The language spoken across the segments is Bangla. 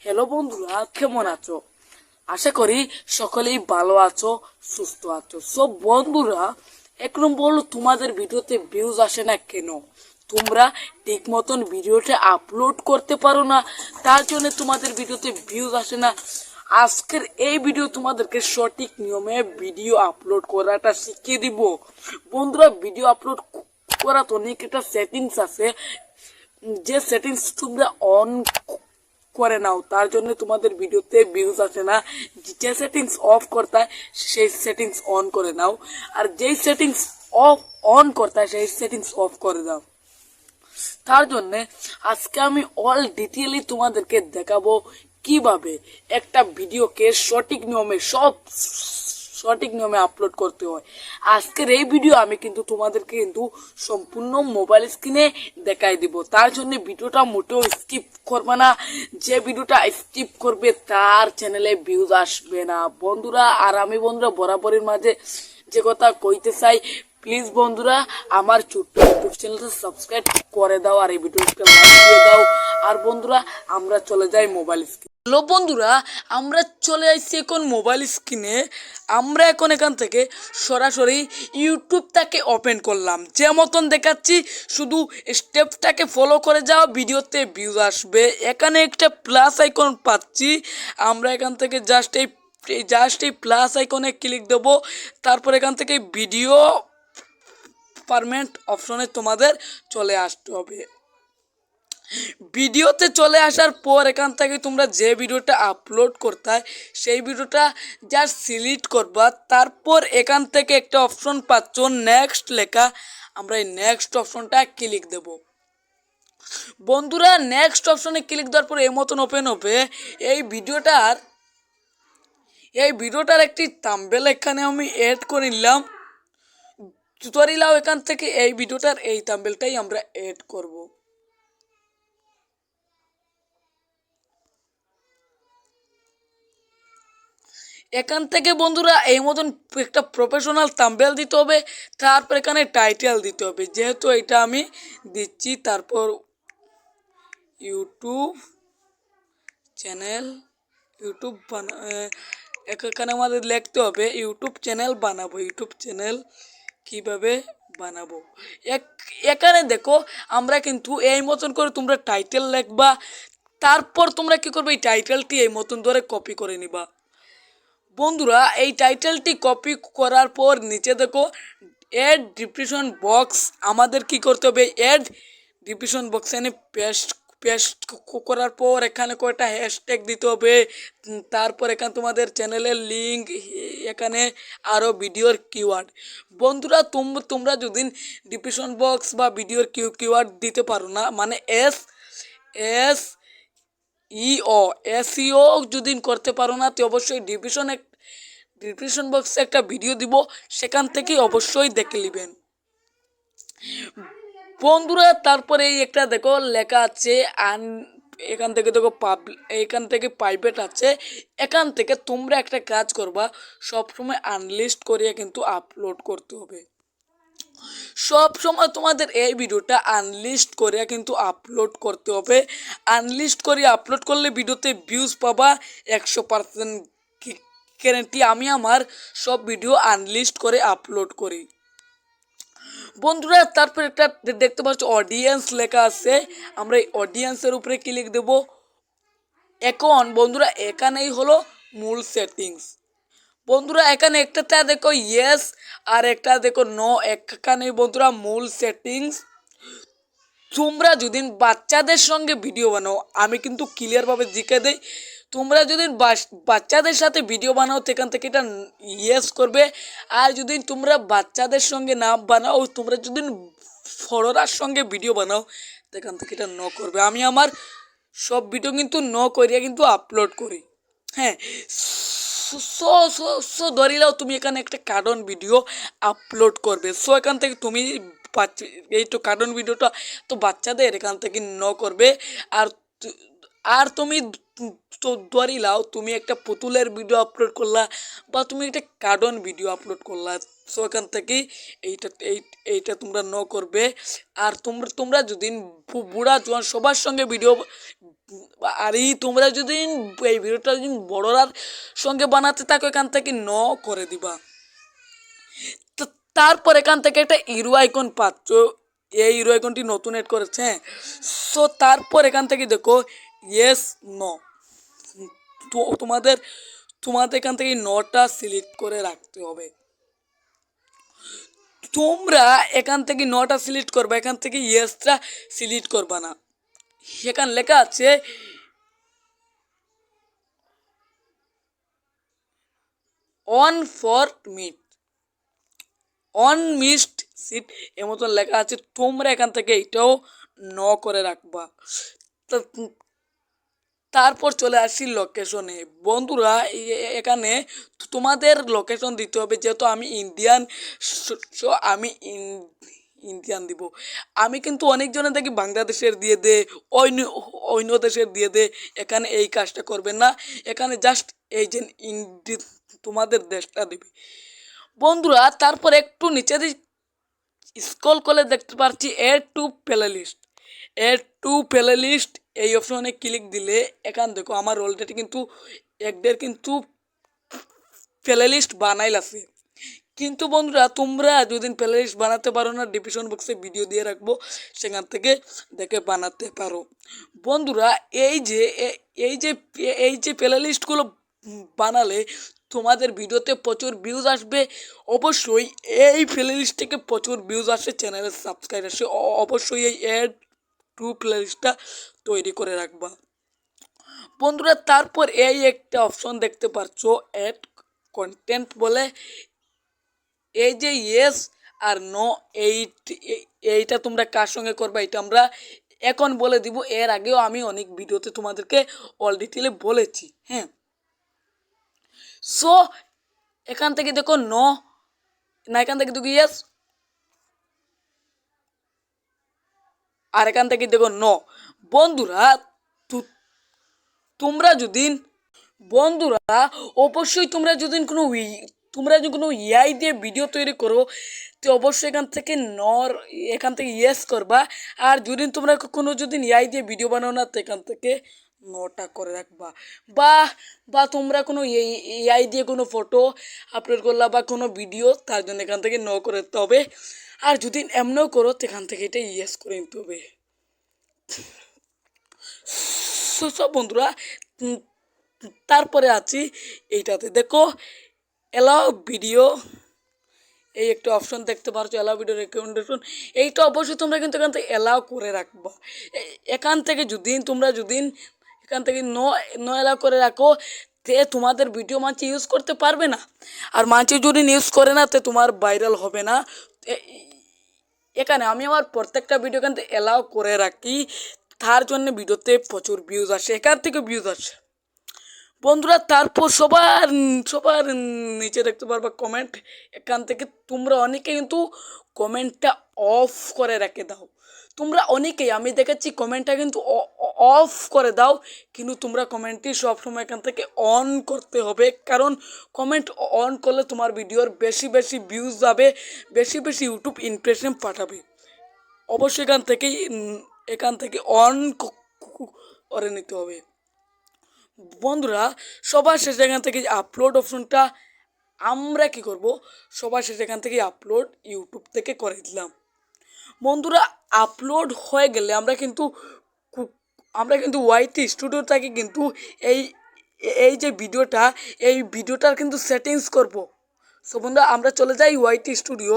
হ্যালো বন্ধুরা, কেমন আছো? আশা করি সকলেই ভালো আছো, সুস্থ আছো। সব বন্ধুরা, এক নম্বর হলো তোমাদের ভিডিওতে ভিউজ আসে না কেন? তোমরা ঠিক মতন ভিডিওটা আপলোড করতে পারো না, তার জন্য তোমাদের ভিডিওতে ভিউজ আসে না। আজকের এই ভিডিও তোমাদেরকে সঠিক নিয়মে ভিডিও আপলোড করাটা শিখিয়ে দিব। বন্ধুরা, ভিডিও আপলোড করা তো অনেক একটা সেটিংস আছে, যে সেটিংস তোমরা অন করে নাও, তার জন্য তোমাদের ভিডিওতে ভিউজ আসে না। যে সেটিংস অফ করতে হয় সেই সেটিংস অন করে নাও, আর যেই সেটিংস অফ অন করতে হয় সেই সেটিংস অফ করে দাও। তার জন্য আজকে আমি অল ডিটেইলি তোমাদেরকে দেখাবো কিভাবে একটা ভিডিওকে সঠিক নিয়মে আপলোড করতে হয়। আজকের এই ভিডিও আমি কিন্তু তোমাদেরকে কিন্তু সম্পূর্ণ মোবাইল স্ক্রিনে দেখাই দিব। তার জন্য ভিডিওটা মোটেও স্কিপ করবে না। যে ভিডিওটা স্কিপ করবে তার চ্যানেলে ভিউজ আসবে না বন্ধুরা। আর আমি বন্ধুরা বরাবরের মাঝে যে কথা কইতে চাই, প্লিজ বন্ধুরা আমার ছোট্ট ইউটিউব চ্যানেলটা সাবস্ক্রাইব করে দাও আর এই ভিডিওটা লাইক দিয়ে দাও। আর বন্ধুরা, আমরা চলে যাই মোবাইল স্ক্রিনে। হ্যালো বন্ধুরা, আমরা চলে আসছি এখন মোবাইল স্ক্রিনে। আমরা এখন এখান থেকে সরাসরি ইউটিউবটাকে ওপেন করলাম। যে মতন দেখাচ্ছি শুধু স্টেপটাকে ফলো করে যাও, ভিডিওতে ভিউজ আসবে। এখানে একটা প্লাস আইকন পাচ্ছি, আমরা এখান থেকে জাস্ট এই প্লাস আইকনে ক্লিক দেবো। তারপর এখান থেকে ভিডিও পারমানেন্ট অপশনে তোমাদের চলে আসতে হবে। ভিডিওতে চলে আসার পর এখান থেকে তোমরা যে ভিডিওটা আপলোড করতে হয় সেই ভিডিওটা জাস্ট সিলেক্ট করবা। তারপর এখান থেকে একটা অপশন পাচ্ছ নেক্সট লেখা, আমরা এই নেক্সট অপশনটা ক্লিক দেব। বন্ধুরা, নেক্সট অপশনে ক্লিক দেওয়ার পর এই মতন ওপেন হবে। এই ভিডিওটার একটি থাম্বনেল এখানে আমি অ্যাড করে নিলাম। টিউটোরিয়াল এখান থেকে এই ভিডিওটার এই থাম্বনেলটাই আমরা অ্যাড করব। এখান থেকে বন্ধুরা এই মতন একটা প্রফেশনাল থাম্বনেল দিতে হবে। তারপর এখানে টাইটেল দিতে হবে, যেহেতু এটা আমি দিচ্ছি। তারপর ইউটিউব চ্যানেল এখানে আমাদের লিখতে হবে ইউটিউব চ্যানেল বানাবো। ইউটিউব চ্যানেল কিভাবে বানাবো, এখানে দেখো আমরা কিন্তু এই মতন করে তোমরা টাইটেল লিখবা। তারপর তোমরা কি করবে, এই টাইটেলটি এই মতন ধরে কপি করে নিবা। বন্ধুরা, এই টাইটেলটি কপি করার পর নিচে দেখো অ্যাড ডিসক্রিপশন বক্স, আমাদের কি করতে হবে, অ্যাড ডিসক্রিপশন বক্সে এনে পেস্ট করার পর এখানে কয়টা হ্যাশট্যাগ দিতে হবে। তারপর এখানে তোমাদের চ্যানেলের লিঙ্ক, এখানে আরও ভিডিওর কিওয়ার্ড। বন্ধুরা, তোমরা যদি ডিসক্রিপশন বক্স বা ভিডিওর কিওয়ার্ড দিতে পারো না, মানে এস এস এসইও যদি করতে পারো না, তো অবশ্যই ডিসক্রিপশন বক্সে একটা ভিডিও দিব, সেখান থেকে অবশ্যই দেখে নেবেন বন্ধুরা। তারপরে এই একটা দেখো লেখা আছে এখান থেকে দেখো এখান থেকে প্রাইভেট আছে। এখান থেকে তোমরা একটা কাজ করবা, সবসময় আনলিস্ট করিয়ে কিন্তু আপলোড করতে হবে। সব সময় তোমাদের এই ভিডিওটা আনলিস্ট করে কিন্তু আপলোড করতে হবে। আনলিস্ট করে আপলোড করলে ভিডিওতে ভিউজ পাবা 100% গ্যারান্টি। আমি আমার সব ভিডিও আনলিস্ট করে আপলোড করি বন্ধুরা। তারপর একটা দেখতে পাচ্ছ অডিয়েন্স লেখা আছে, আমরা এই অডিয়েন্সের উপরে ক্লিক দেব। এখন বন্ধুরা এখানেই হলো মূল সেটিংস। বন্ধুরা, এখানে একটাতে দেখো ইয়েস আর একটা দেখো নো। এখানে বন্ধুরা মূল সেটিংস। তোমরা যদি বাচ্চাদের সঙ্গে ভিডিও বানাও, আমি কিন্তু ক্লিয়ারভাবে জিকে দেই, তোমরা যদি বাচ্চাদের সাথে ভিডিও বানাও সেখান থেকে এটা ইয়েস করবে। আর যদি তোমরা বাচ্চাদের সঙ্গে না বানাও, তোমরা যদি বড়রার সঙ্গে ভিডিও বানাও সেখান থেকে এটা নো করবে। আমি আমার সব ভিডিও কিন্তু নো করিয়া কিন্তু আপলোড করি। হ্যাঁ, সো সো সো ধরে নাও তুমি এখানে একটা কার্টুন ভিডিও আপলোড করবে। সো এখান থেকে তুমি এই তো কার্টুন ভিডিওটা তো বাচ্চাদের, এখান থেকে ন করবে। আর আর তুমি তো ধরি লাও তুমি একটা পুতুলের ভিডিও আপলোড করলা বা তুমি একটা কার্টুন ভিডিও আপলোড করলা, সো এখান থেকে এইটা তোমরা করবে। আর তোমরা যদি বুড়া জোয়ান সবার সঙ্গে ভিডিও, আর তোমরা যদি এই ভিডিওটা যদি বড়রার সঙ্গে বানাতে থাকো এখান থেকে করে দিবা। তো তারপর এখান থেকে একটা হিরো আইকন পাচ্ছ, এই হিরো আইকনটি নতুন এড করেছে। সো তারপর এখান থেকে দেখো ইয়েস নো, তো তোমাদের এখান থেকে নটা সিলেক্ট করে রাখতে হবে। তোমরা এখান থেকে নটা সিলেক্ট করবে, এখান থেকে ইয়েসটা সিলেক্ট করবা না। এখানে লেখা আছে on for meet, on missed seat এর মতন লেখা আছে, তোমরা এখান থেকে এটাও করে রাখবা। তারপর চলে আসি লোকেশনে। বন্ধুরা এখানে তোমাদের লোকেশন দিতে হবে, যেহেতু আমি ইন্ডিয়ান, সো আমি ইন্ডিয়ান দিব। আমি কিন্তু অনেকজনে দেখি বাংলাদেশের দিয়ে দে, অন্য অন্য দেশের দিয়ে দে, এখানে এই কাজটা করবেন না, এখানে জাস্ট এই যে তোমাদের দেশটা দেবে। বন্ধুরা তারপর একটু নিচে স্ক্রল করে দেখতে পাচ্ছি add to playlist, add to playlist এই অপশনে ক্লিক দিলে এখান দেখো আমার অলরেডি কিন্তু একদের কিন্তু প্লে লিস্ট বানাইল আছে। কিন্তু বন্ধুরা তোমরা যদি প্লে লিস্ট বানাতে পারো না, ডিসক্রিপশন বক্সে ভিডিও দিয়ে রাখবো, সেখান থেকে দেখে বানাতে পারো। বন্ধুরা এই যে প্লে লিস্টগুলো বানালে তোমাদের ভিডিওতে প্রচুর ভিউজ আসবে। অবশ্যই এই প্লে লিস্ট থেকে প্রচুর ভিউজ আসে, চ্যানেলের সাবস্ক্রাইব আসে, অবশ্যই এই অ্যাড টু প্লে লিস্টটা তৈরি করে রাখবা। বন্ধুরা তারপর এই একটা অপশন দেখতে পাচ্ছ অ্যাড কন্টেন্ট বলে, এই যে ইয়েস আর নো এইটা তোমরা কার সঙ্গে করবা এটা আমরা এখন বলে দিব। এর আগেও আমি অনেক ভিডিওতে তোমাদেরকে অল ডিটেলে বলেছি। হ্যাঁ, সো এখান থেকে দেখো নো না, এখান থেকে দেখো ইয়েস, আর এখান থেকে দেখো নো। বন্ধুরা তোমরা যদি বন্ধুরা অবশ্যই তোমরা যদি কোনো এআই দিয়ে ভিডিও তৈরি করো তো অবশ্যই এখান থেকে ইয়েস করবা। আর যদি তোমরা কোনো যদি এআই দিয়ে ভিডিও বানাও না তো এখান থেকে নটা করে রাখবা। বা বা তোমরা কোনো এআই দিয়ে কোনো ফটো আপলোড করলা বা কোনো ভিডিও, তার জন্য এখান থেকে করে দিতে হবে। আর যদি এমনও করো তো এখান থেকে এটা ইয়েস করে নিতে হবে। সব বন্ধুরা তারপরে আছি এইটাতে দেখো অ্যালাউ ভিডিও, এই একটা অপশন দেখতে পাচ্ছ অ্যালাউ ভিডিও রেকমেন্ডেশন, এইটা অবশ্যই তোমরা কিন্তু এখান থেকে অ্যালাউ করে রাখবা। এখান থেকে তোমরা এখান থেকে নো অ্যালাউ করে রাখো তে তোমাদের ভিডিও মানুষ ইউজ করতে পারবে না। আর মানুষ যদি ইউজ করে না তো তোমার ভাইরাল হবে না। এখানে আমি আমার প্রত্যেকটা ভিডিও এখান থেকে অ্যালাউ করে রাখি, তার জন্য ভিডিওতে প্রচুর ভিউজ আসে, এখান থেকে ভিউজ আসে। বন্ধুরা তারপর সবার নিচে দেখতে পারবা কমেন্ট, এখান থেকে তোমরা অনেকে কিন্তু কমেন্টটা অফ করে রেখে দাও। তোমরা অনেকেই আমি দেখেছি কমেন্টটা কিন্তু অফ করে দাও, কিন্তু তোমরা কমেন্টটি সবসময় এখান থেকে অন করতে হবে, কারণ কমেন্ট অন করলে তোমার ভিডিওর বেশি বেশি ভিউজ যাবে, বেশি বেশি ইউটিউব ইমপ্রেশন পাঠাবে। অবশ্যই এখান থেকে অন করে নিতে হবে। বন্ধুরা সবার শেষে এখান থেকে আপলোড অপশনটা আমরা কি করব, সবার শেষে এখান থেকে আপলোড ইউটিউব থেকে করে দিলাম। বন্ধুরা আপলোড হয়ে গেলে আমরা কিন্তু ওয়াইটি স্টুডিও থেকে কিন্তু এই যে ভিডিওটার কিন্তু সেটিংস করব। সো বন্ধুরা আমরা চলে যাই ওয়াইটি স্টুডিও,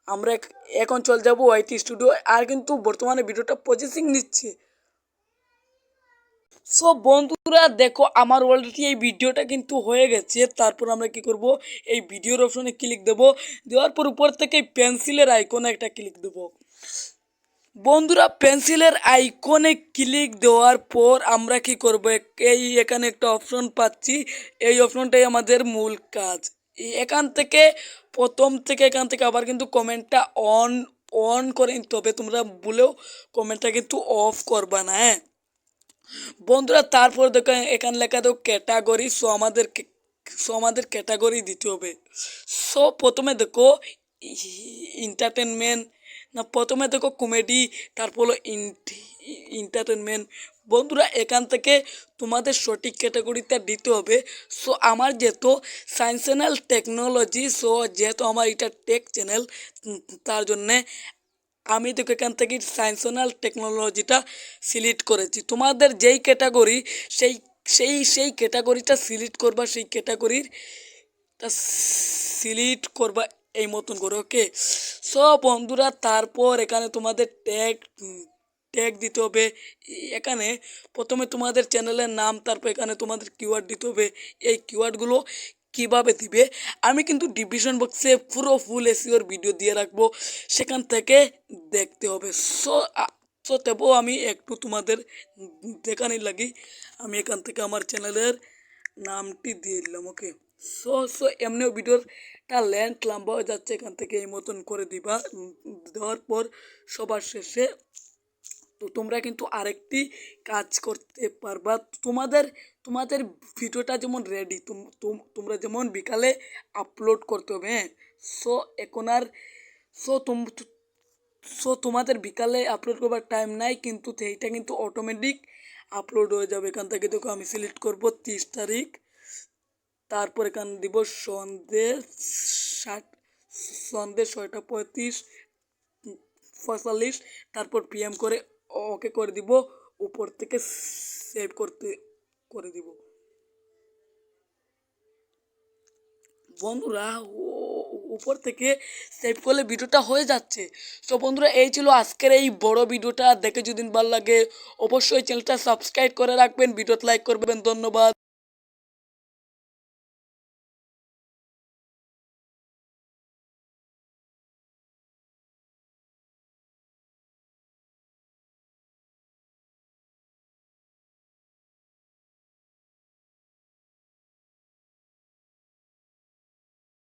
আমরা এখন চলে যাব ওয়াইটি স্টুডিও। আর কিন্তু বর্তমানে ভিডিওটা প্রসেসিং নিচ্ছে। সো বন্ধুরা দেখো আমার অলরেডি এই ভিডিওটা কিন্তু হয়ে গেছে। তারপর আমরা কি করব, এই ভিডিওর অপশনে ক্লিক দেব, দেওয়ার পর উপর থেকে পেন্সিলের আইকনে একটা ক্লিক দেব। বন্ধুরা পেন্সিলের আইকনে ক্লিক দেওয়ার পর আমরা কি করব, এখানে একটা অপশন পাচ্ছি, এই অপশনটাই আমাদের মূল কাজ। এখান থেকে এখান থেকে আবার কিন্তু কমেন্টটা অন করে নিতে হবে, তোমরা ভুলেও কমেন্টটা কিন্তু অফ করবা না। হ্যাঁ, বন্ধুরা তারপর দেখো এখানে লেখা দেখো ক্যাটাগরি। সো আমাদের ক্যাটাগরি দিতে হবে। সো প্রথমে দেখো এন্টারটেনমেন্ট, না প্রথমে দেখো কমেডি, তারপর হলো এন্টারটেনমেন্ট। বন্ধুরা এখান থেকে তোমাদের সঠিক ক্যাটাগরিটা দিতে হবে। সো আমার যেহেতু সায়েন্স চ্যানেল টেকনোলজি, সো যেহেতু আমার এটা টেক চ্যানেল, তার জন্যে আমি দেখো এখান থেকে সায়েন্স টেকনোলজিটা সিলেক্ট করেছি। তোমাদের যেই ক্যাটাগরি সেই সেই ক্যাটাগরিটা সিলেক্ট করবা, সেই ক্যাটাগরির তা সিলেক্ট করবা এই মতন করে, ওকে। সো বন্ধুরা তারপর এখানে তোমাদের ট্যাগ ট্যাগ দিতে হবে। এখানে প্রথমে তোমাদের চ্যানেলের নাম, তারপর এখানে তোমাদের কিওয়ার্ড দিতে হবে। এই কিওয়ার্ডগুলো কিভাবে দিবে আমি কিন্তু ডিসক্রিপশন বক্সে পুরো ফুল এসইওর ভিডিও দিয়ে রাখবো, সেখান থেকে দেখতে হবে। সো সো তবুও আমি একটু তোমাদের দেখানোর লাগি আমি এখান থেকে আমার চ্যানেলের নামটি দিয়ে দিলাম, ওকে। সো সো এমনিও ভিডিওটা লেন্থ লম্বা হয়ে যাচ্ছে, এখান থেকে এই মতন করে দিবা। দেওয়ার পর সবার শেষে তো তোমরা কিন্তু আরেকটি কাজ করতে পারবা। তোমাদের তোমাদের ভিডিওটা যেমন রেডি, তোমরা যেমন বিকালে আপলোড করতে হবে, হ্যাঁ। সো এখন আর সো সো তোমাদের বিকালে আপলোড করবার টাইম নাই, কিন্তু সেইটা কিন্তু অটোমেটিক আপলোড হয়ে যাবে। এখান থেকে দেখো আমি সিলেক্ট করব 30 তারিখ, তারপর এখানে দিব সাত সন্ধ্যে 6:45, তারপর পিএম করে ওকে করে দিব। উপর থেকে সেভ করতে করে দিব। বন্ধুরা উপর থেকে সেভ করলে ভিডিওটা হয়ে যাচ্ছে। তো বন্ধুরা এই ছিল আজকের এই বড় ভিডিওটা। দেখে যদি ভালো লাগে অবশ্যই চ্যানেলটা সাবস্ক্রাইব করে রাখবেন, ভিডিওতে লাইক করবেন। ধন্যবাদ।